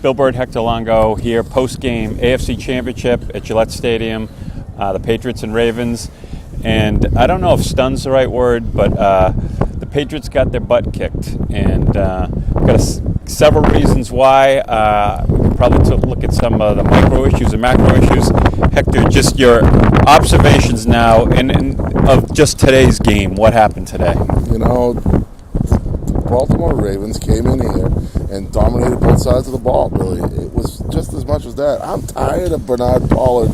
Bill Bird, Hector Longo here, post-game AFC Championship at Gillette Stadium, the Patriots and Ravens. And I don't know if stun's the right word, but the Patriots got their butt kicked. And we've got several reasons why. We could probably look at some of the micro issues and macro issues. Hector, just your observations now and of just today's game. What happened today? You know, the Baltimore Ravens came in here and dominated both sides of the ball, Billy. It was just as much as that. I'm tired of Bernard Pollard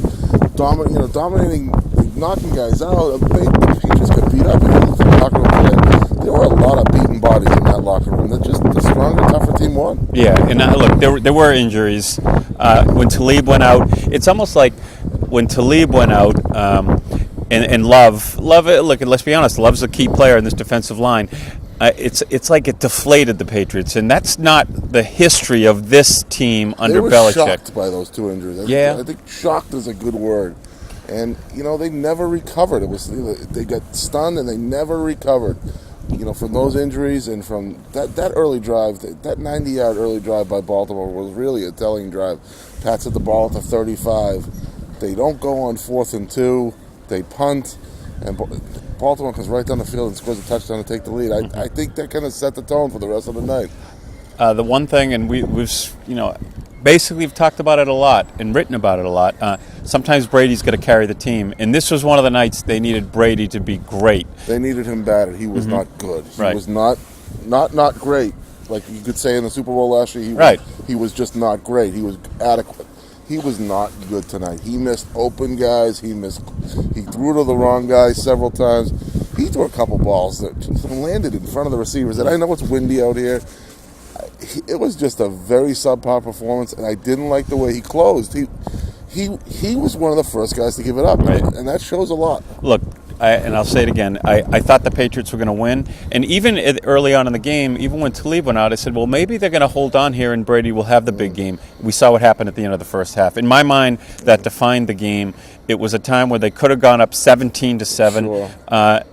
dominating, knocking guys out. The Patriots got beat up in the locker room today. There were a lot of beaten bodies in that locker room. They're just the stronger, tougher team won. Yeah, and look, there were injuries. When Talib went out, it's almost like when Talib went out, and Love, look, let's be honest, Love's a key player in this defensive line. It's like it deflated the Patriots, and that's not the history of this team under Belichick. They were shocked by those two injuries. I think shocked is a good word. And, they never recovered. They got stunned, and they never recovered, from those injuries and from that early drive. That 90-yard early drive by Baltimore was really a telling drive. Pats at the ball at the 35. They don't go on 4th and 2. They punt, and Baltimore comes right down the field and scores a touchdown to take the lead. I think that kind of set the tone for the rest of the night. The one thing, and we've basically we've talked about it a lot and written about it a lot. Sometimes Brady's got to carry the team, and this was one of the nights they needed Brady to be great. They needed him bad. He was not good. He right. was not great. Like you could say in the Super Bowl last year, he was just not great. He was adequate. He was not good tonight. He missed open guys. He threw to the wrong guys several times. He threw a couple balls that landed in front of the receivers. And I know it's windy out here. It was just a very subpar performance, and I didn't like the way he closed. He was one of the first guys to give it up, right. And that shows a lot. Look, and I'll say it again, I thought the Patriots were going to win. And even early on in the game, even when Talib went out, I said, well, maybe they're going to hold on here and Brady will have the big game. We saw what happened at the end of the first half. In my mind, that defined the game. It was a time where they could have gone up 17-7. Sure.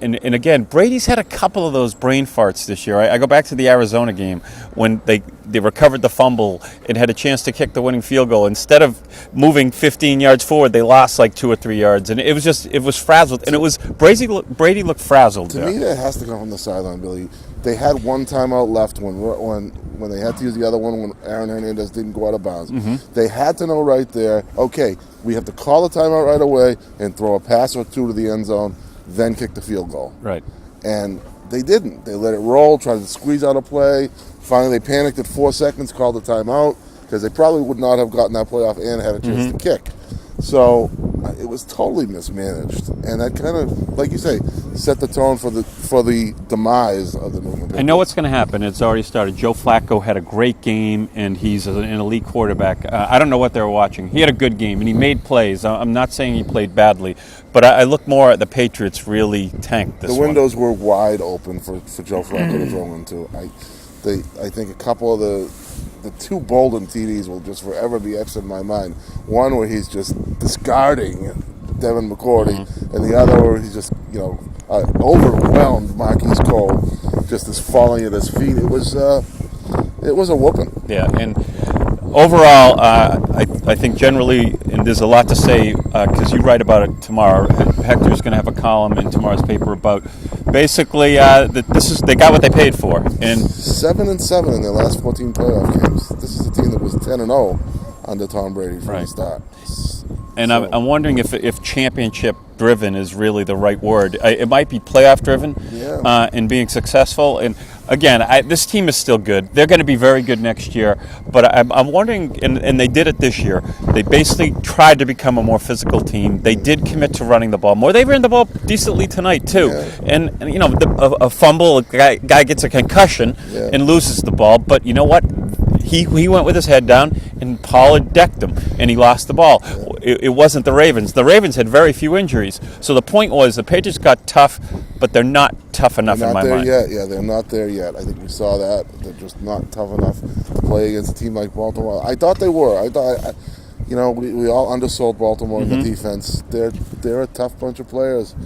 And again, Brady's had a couple of those brain farts this year. I go back to the Arizona game when they recovered the fumble and had a chance to kick the winning field goal. Instead of moving 15 yards forward, they lost like 2 or 3 yards. And it was frazzled. And it was Brady looked frazzled. To me, that has to come from the sideline, Billy. They had one timeout left when they had to use the other one when Aaron Hernandez didn't go out of bounds. Mm-hmm. They had to know right there, okay, we have to call the timeout right away and throw a pass or two to the end zone, then kick the field goal. Right. And they didn't. They let it roll, tried to squeeze out a play. Finally, they panicked at 4 seconds, called the timeout, because they probably would not have gotten that playoff and had a chance to kick. So it was totally mismanaged, and that kind of, like you say, set the tone for the demise of the movement. I know what's going to happen. It's already started. Joe Flacco had a great game, and he's an elite quarterback. I don't know what they were watching. He had a good game, and he made plays. I'm not saying he played badly, but I look more at the Patriots really tanked this one. The windows were wide open for Joe Flacco to throw into. I think a couple of the two Bolden TDs will just forever be etched in my mind. One where he's just discarding Devin McCourty, and the other where he's just, overwhelmed Marquise Cole, just is falling at his feet. It was a whooping. Yeah, and overall, I think generally, and there's a lot to say because you write about it tomorrow. Hector's going to have a column in tomorrow's paper about basically they got what they paid for. And 7-7 in their last 14 playoff games. This is a team that was 10-0 under Tom Brady from the start. And I'm wondering if championship-driven is really the right word. It might be playoff-driven in being successful. And again, this team is still good. They're going to be very good next year. But I'm wondering, and they did it this year, they basically tried to become a more physical team. They did commit to running the ball more. They ran the ball decently tonight, too. Yeah. And a fumble, a guy gets a concussion and loses the ball. But you know what? He went with his head down, and Pollard decked him, and he lost the ball. It wasn't the Ravens. The Ravens had very few injuries. So the point was the Patriots got tough, but they're not tough enough in my mind. Yeah, they're not there yet. I think we saw that. They're just not tough enough to play against a team like Baltimore. I thought they were. We all undersold Baltimore in the defense. They're a tough bunch of players.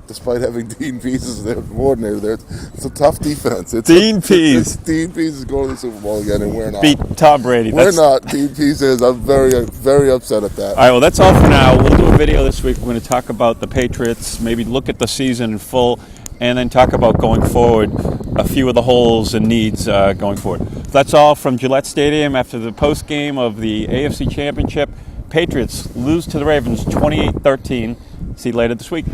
despite having Dean Pease as their coordinator there. It's a tough defense. Dean Pease. Dean Pease is going to the Super Bowl again, and we're not. Beat Tom Brady. We're not. Dean Pease is. I'm very, very upset at that. All right, well, that's all for now. We'll do a video this week. We're going to talk about the Patriots, maybe look at the season in full, and then talk about going forward, a few of the holes and needs going forward. That's all from Gillette Stadium after the post-game of the AFC Championship. Patriots lose to the Ravens 28-13. See you later this week.